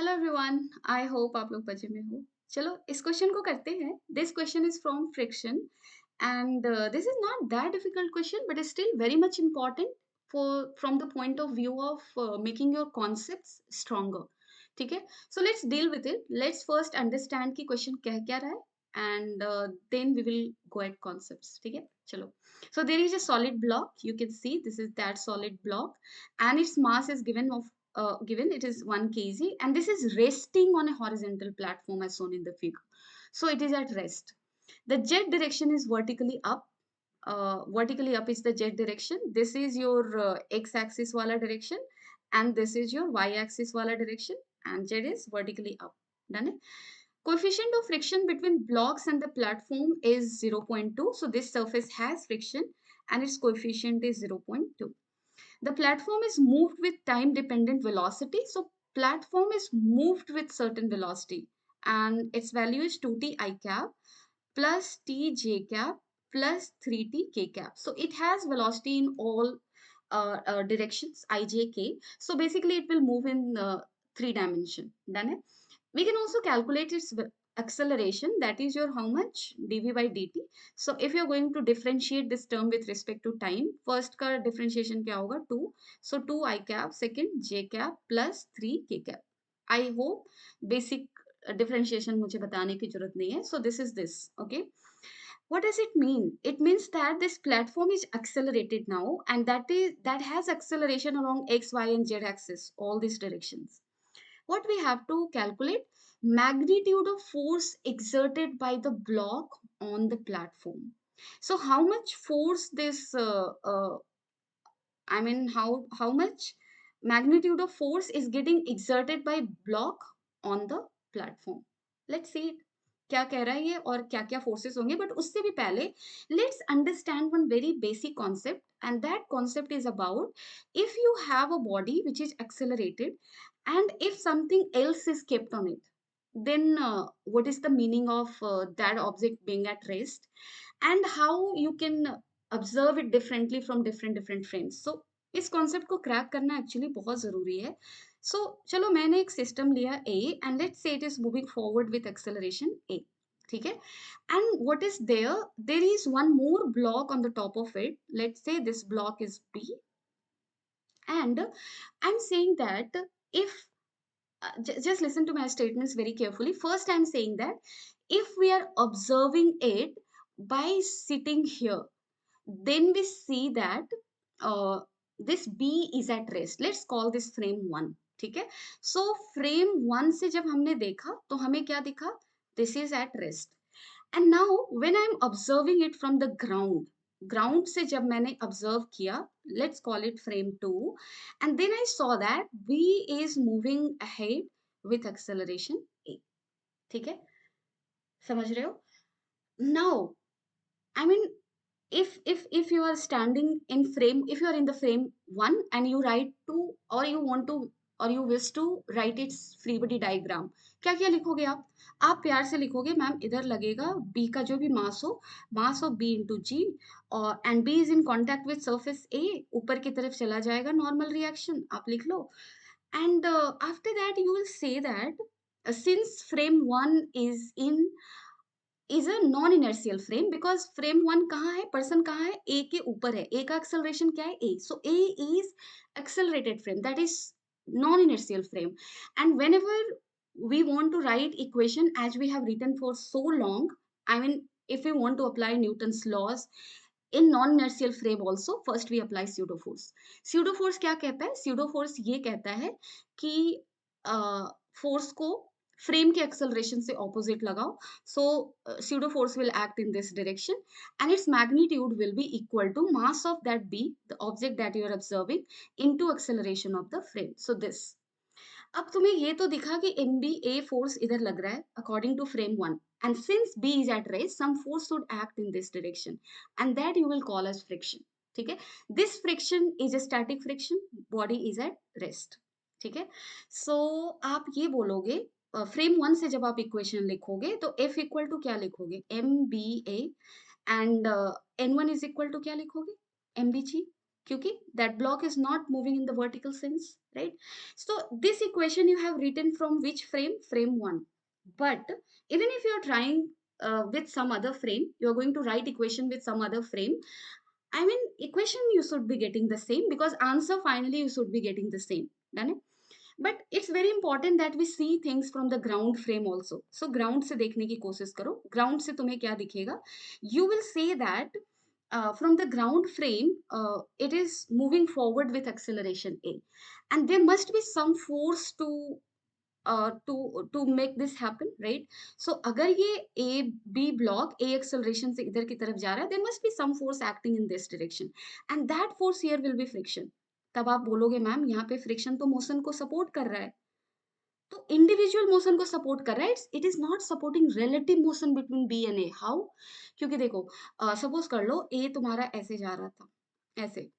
Hello everyone, I hope आप लोग मजे में हो। चलो इस क्वेश्चन को करते हैं। This question is from friction and this is not that difficult question but still very much important for from the point of view of making your concepts stronger. ठीक है, so let's deal with it. Let's first understand कि question कह क्या रहा है and then we will go at concepts. ठीक है, चलो। So there is a solid block. You can see this is that solid block, and its mass is given it is 1 kg, and this is resting on a horizontal platform as shown in the figure. So it is at rest. The z direction is vertically up. Vertically up is the z direction. This is your x axis wala direction, and this is your y axis wala direction, and z is vertically up. Done it? Coefficient of friction between blocks and the platform is 0.2. So this surface has friction and its coefficient is 0.2. The platform is moved with time dependent velocity. So platform is moved with certain velocity and its value is 2t I cap plus t j cap plus 3t k cap. So it has velocity in all directions I j k. So basically it will move in three dimension. Done it? We can also calculate its acceleration, that is your how much dv by dt. So if you're going to differentiate this term with respect to time, first का differentiation क्या होगा 2, so 2 I cap, second j cap plus 3 k cap. I hope basic differentiation मुझे बताने की जरूरत नहीं है. So this is this, okay. What does it mean? It means that this platform is accelerated now, and that has acceleration along x, y, and z axis, all these directions. What we have to calculate? Magnitude of force exerted by the block on the platform. So how much force this I mean how much magnitude of force is getting exerted by block on the platform. Let's see it. क्या कह रहा है ये और क्या क्या forces होंगे, but उससे भी पहले let's understand one very basic concept, and that concept is about if you have a body which is accelerated and if something else is kept on it, then what is the meaning of that object being at rest, and how you can observe it differently from different frames. So इस concept को crack करना actually बहुत जरूरी है. So चलो मैंने एक system लिया A and let's say it is moving forward with acceleration A. ठीक है, and what is there is one more block on the top of it. Let's say this block is B, and I'm saying that if just listen to my statements very carefully. First, I'm saying that if we are observing it by sitting here, then we see that uh, this B is at rest. Let's call this frame 1. ठीक है, so frame 1 से जब हमने देखा तो हमें क्या दिखा? This is at rest. And now when I'm observing it from the ground से जब मैंने observe किया, let's call it frame 2, and then I saw that B is moving ahead with acceleration A. ठीक है, समझ रहे हो? Now I mean, if you are standing in frame, if you are in the frame 1 and you write to, or you want to, or you wish to write its free body diagram, क्या क्या लिखोगे आप प्यार से लिखोगे ma'am इधर लगेगा b का जो भी मास हो, मास ऑफ b इंटू जी, और and b is in contact with surface a, ऊपर की तरफ चला जाएगा नॉर्मल रिएक्शन, आप लिख लो. And after that you will say that since frame 1 is a non inertial frame, because frame 1 कहाँ है, person कहाँ है, a के ऊपर है, a का acceleration क्या है, a, so a is accelerated frame, that is non inertial frame. And whenever we want to write equation as we have written for so long, I mean if we want to apply Newton's laws in non inertial frame also, first we apply pseudo force. Pseudo force क्या कहता है? Pseudo force ये कहता है कि force को frame के acceleration से ऑपोजिट लगाओ. So pseudo force will act in this direction, and its magnitude will be equal to mass of that B, the object that you are observing, into acceleration of the frame. So this. अब तुम्हें ये तो दिखा कि MBA force इधर लग रहा है according to frame 1, and since B is at rest, some force should act in this direction, and that you will call as friction. ठीक है, this friction is a static friction, body is at rest. ठीक है, सो आप ये बोलोगे frame 1 से जब आप इक्वेशन लिखोगे तो F इक्वल टू क्या लिखोगे? MBA, and N1 is equal to क्या लिखोगे? MBG. क्योंकि that block is not moving in the vertical sense, right? So this equation you have written from which frame? Frame 1. But even if you're trying with some other frame, you're going to write equation with some other frame, I mean, equation you should be getting the same, because answer finally you should be getting the same. Done it? But it's very important that we see things from the ground frame also. So ground से देखने की कोशिश करो. Ground से तुम्हें क्या दिखेगा? You will say that from the ground frame, it is moving forward with acceleration a, and there must be some force to make this happen, right? So अगर ये a b block a acceleration से इधर की तरफ जा रहा है, there must be some force acting in this direction, and that force here will be friction. तब आप बोलोगे मैम यहाँ पे फ्रिक्शन तो मोशन को सपोर्ट कर रहा है, तो इंडिविजुअल मोशन को सपोर्ट कर रहा है, it is not supporting relative motion between B and A. How? क्योंकि देखो, सपोज कर लो ए तुम्हारा ऐसे जा रहा था, ऐसे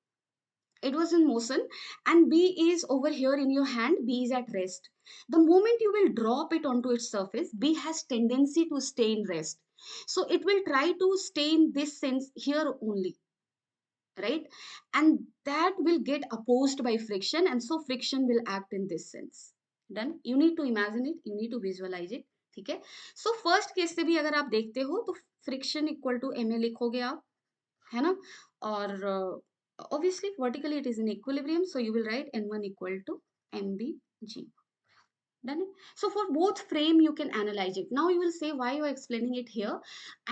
it was in motion, and b is over here in your hand, b is at rest. The moment you will drop it onto its surface, b has tendency to stay in rest, so it will try to stay in this sense here only, right? And that will get opposed by friction, and so friction will act in this sense. Done? You need to imagine it, you need to visualize it. ठीक है? So first case से भी अगर आप देखते हो तो friction equal to M A लिखोगे आप, है ना? और obviously vertically it is in equilibrium, so you will write n1 equal to mbg. Done it? So for both frame you can analyze it. Now you will say why you are explaining it here,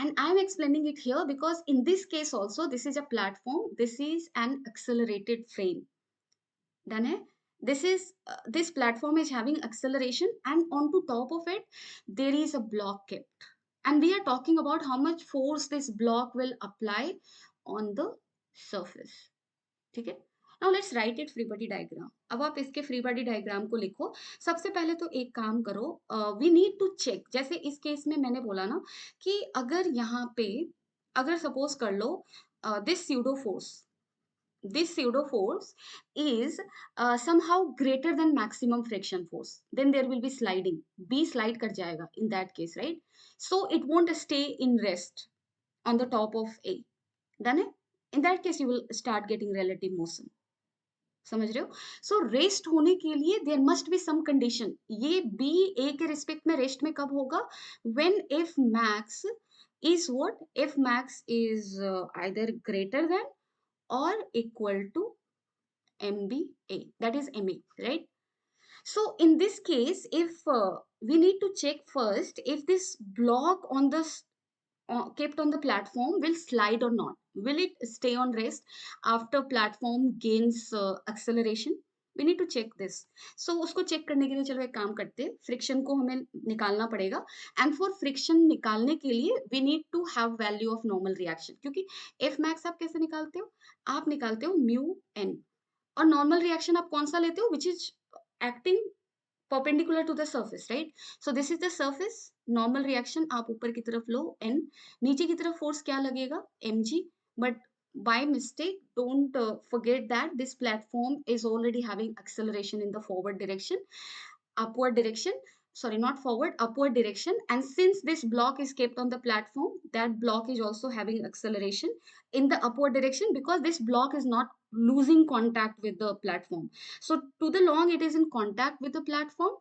and I am explaining it here because in this case also this is a platform, this is an accelerated frame. Done hai? This is this platform is having acceleration, and on to top of it there is a block kept, and we are talking about how much force this block will apply on the surface. ठीक है? Now let's write it free body diagram. अब आप इसके free body diagram को लिखो. सबसे पहले तो एक काम करो, वी नीड टू चेक, जैसे इस केस में मैंने बोला ना कि अगर यहाँ पे, अगर सपोज कर लो this pseudo force, this pseudo force is somehow greater than maximum friction force, then there will be sliding, b slide kar jayega in that case, right? So it won't stay in rest on the top of a. Done it? In that case you will start getting relative motion. समझ रहे हो? So rest होने के लिए there must be some condition. ये B A के respect में rest में कब होगा? When F max is what? F max is either greater than or equal to MBA, that is MA, right? So in this case, if we need to check first if this block on the kept on the platform will slide or not. Will it stay on rest after platform gains acceleration? We need to check this. So उसको check करने के लिए चलो एक काम करते हैं, friction को हमें निकालना पड़ेगा, एंड फॉर फ्रिक्शन निकालने के लिए we need to have value of normal reaction. क्योंकि एफ मैक्स आप कैसे निकालते हो? आप निकालते हो म्यू एन, और नॉर्मल रिएक्शन आप कौन सा लेते हो? Which is acting perpendicular to the surface, right? So this is the surface. Normal reaction आप ऊपर की तरफ लो n, नीचे की तरफ force क्या लगेगा? mg. But by mistake don't forget that this platform is already having acceleration in the forward direction, upward direction, sorry, not forward, upward direction. And since this block is kept on the platform, that block is also having acceleration in the upward direction, because this block is not losing contact with the platform. So to the long it is in contact with the platform,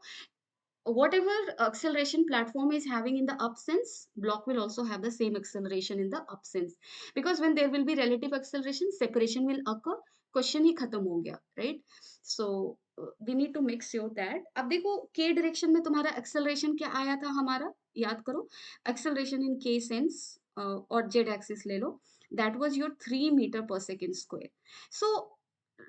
whatever acceleration platform is having in the up sense, block will also have the same acceleration in the up sense, because when there will be relative acceleration, separation will occur. Question ही खत्म हो गया, right? So we need to make sure that. अब देखो के direction में तुम्हारा acceleration क्या आया था हमारा, याद करो. एक्सेलरेशन इन के सेंस और जेड एक्सिस ले लो, दैट वाज योर 3 मीटर पर second square. So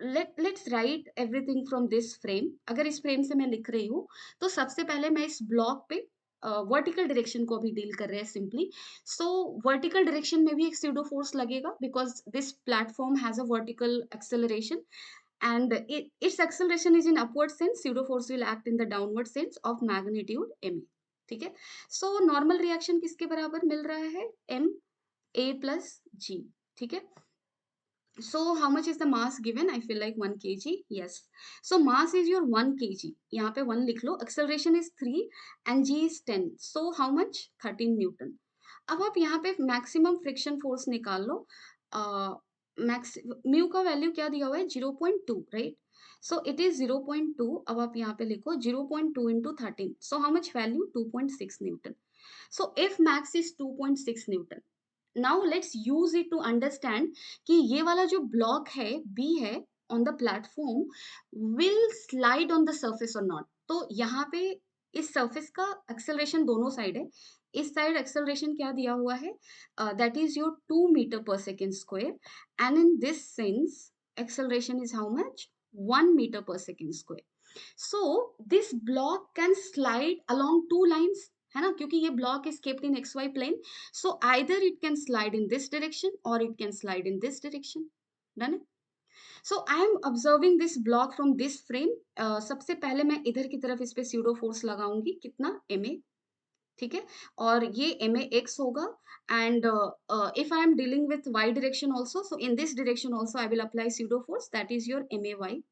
let's write everything from this frame. अगर इस फ्रेम से मैं लिख रही हूँ तो सबसे पहले मैं इस ब्लॉक पे वर्टिकल डायरेक्शन को अभी डील कर रहे हैं सिंपली. सो वर्टिकल डायरेक्शन में भी एक स्यूडो फोर्स लगेगा, because this platform has a vertical acceleration, and its acceleration is in upward sense, pseudo force will act in the downward sense of magnitude ma. ठीक है? So normal reaction किसके बराबर मिल रहा है? m a plus g. ठीक है? So how much is the mass given? I feel like 1 kg. Yes. So mass is your 1 kg. यहाँ पे 1 लिख लो. Acceleration is 3 and g is 10. So how much? 13 Newton. अब आप यहाँ पे maximum friction force निकाल लो. मैक्स म्यू का value क्या दिया हुआ है 0.2 राइट. So it is 0.2. अब आप यहाँ पे लिखो 0.2 इंटू 13. So how much value 2.6 newton. So if max is 2.6 newton, now let's use it to understand कि ये वाला जो ब्लॉक है बी है on the platform will slide on the surface और नॉट. तो यहाँ पे इस सर्फेस का एक्सेलरेशन दोनों साइड है. इस साइड एक्सेलरेशन क्या दिया हुआ है, दैट इज योर 2 मीटर पर second square, and in this sense acceleration is how much 1 meter per second square. So this block can slide along two lines, है ना, क्योंकि ये block is kept in xy plane. So either it can slide in this direction or it can slide in this direction. Done. So I am observing this block from this frame. सबसे पहले मैं इधर की तरफ इस पे pseudo force लगाऊंगी, कितना ma. ठीक है, और ये एम ए एक्स होगा. And if I am dealing with Y direction also, so in this direction also I will apply pseudo force, that is your M A Y.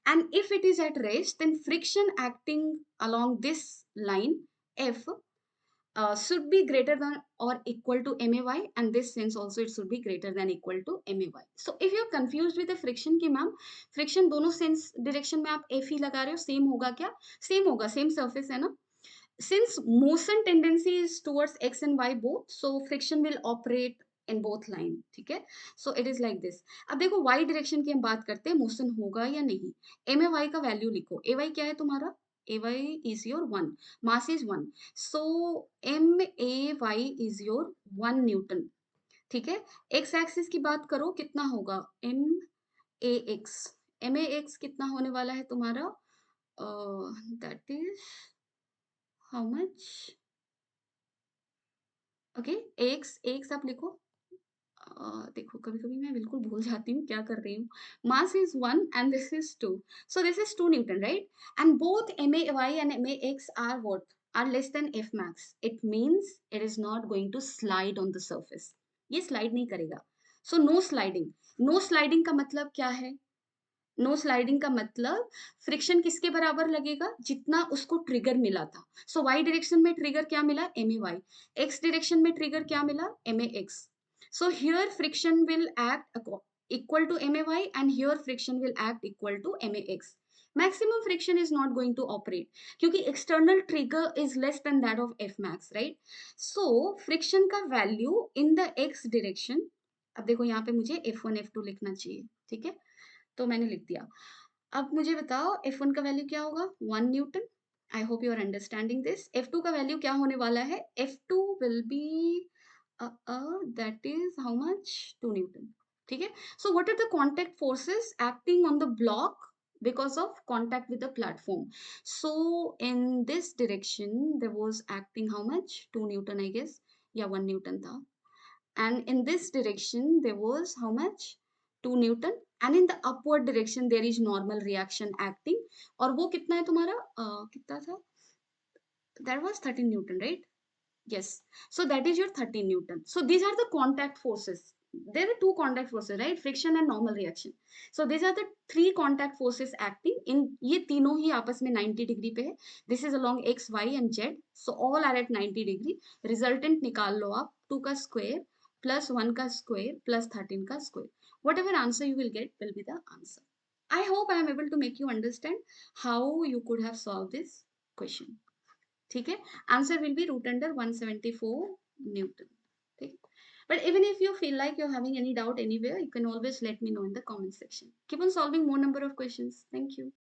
And if it is at rest, then friction acting along this line F should be greater than or equal to MAY, and this sense also it should be greater than equal to MAY. So if you're confused with the friction की ma'am, friction दोनों sense direction में आप F ही लगा रहे हो, same होगा क्या? Same होगा, same surface है ना. Since motion tendency is towards x and y both, so friction will operate in both line. ठीक है, so it is like this. अब देखो y direction की हम बात करते हैं, motion होगा या नहीं. एम ए वाई का वैल्यू लिखो. ए वाई क्या है तुम्हारा, a y is your 1, mass is 1. So m A y is your 1 newton. ठीक है, एक्स एक्सिस की बात करो कितना होगा, एम ए एक्स. एम ए एक्स कितना होने वाला है तुम्हारा, that is how much. Okay, x x आप लिखो. देखो कभी कभी मैं बिल्कुल भूल जाती हूँ क्या कर रही हूँ. Mass is 1 and this is 2, so this is 2 newton right. And both M A Y and M A X are what, are less than F max. It means it is not going to slide on the surface. ये slide नहीं करेगा. So no sliding. No sliding का मतलब क्या है, no sliding का मतलब friction किसके बराबर लगेगा, जितना उसको ट्रिगर मिला था. सो वाई डायरेक्शन में ट्रिगर क्या मिला, एम ए वाई. एक्स डायरेक्शन में ट्रिगर क्या मिला, M A X. So here friction will act equal to MAY, and here friction will act equal to MAX. Maximum friction is not going to operate क्योंकि external trigger is less than that of F max, right? So friction का value in the X direction, अब देखो यहाँ पे मुझे F1 F2 लिखना चाहिए. ठीक है, तो मैंने लिख दिया. अब मुझे बताओ F1 का वैल्यू क्या होगा, 1 newton. I hope you are understanding this. F2 का वैल्यू क्या होने वाला है, F2 will be that is how much 2 newton. ठीक है, so what are the contact forces acting on the block because of contact with the platform. So in this direction there was acting how much, 2 newton I guess, yeah 1 newton था. And in this direction there was how much, 2 newton. And in the upward direction there is normal reaction acting. और वो कितना है तुम्हारा, कितना था, that was 13 newton right. Yes, so that is your 13 newton. So these are the contact forces. There are two contact forces, right? Friction and normal reaction. So these are the three contact forces acting in, ये तीनों ही आपस में 90 degree पे है. This is along x, y and z. So all are at 90 degree. Resultant निकाल लो आप, 2 का square plus 1 का square plus 13 का square. Whatever answer you will get will be the answer. I hope I am able to make you understand how you could have solved this question. ठीक है, answer will be root under 174 newton. ठीक, but even if you feel like you're having any doubt anywhere, you can always let me know in the comment section. Keep on solving more number of questions. Thank you.